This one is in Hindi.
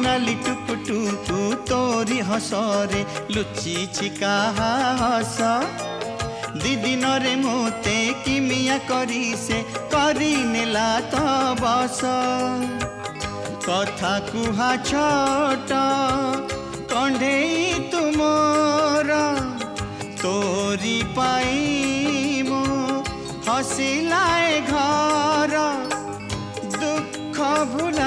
लाली टुकुटुकु तोरी हसरे लुचि छिका हस दिदिन रे मोते किमिया करी से करी नेला तो बस कथा कुहा छोट कंढेई तुमर तोरी पाई मो हसिलाए घर दुख भूल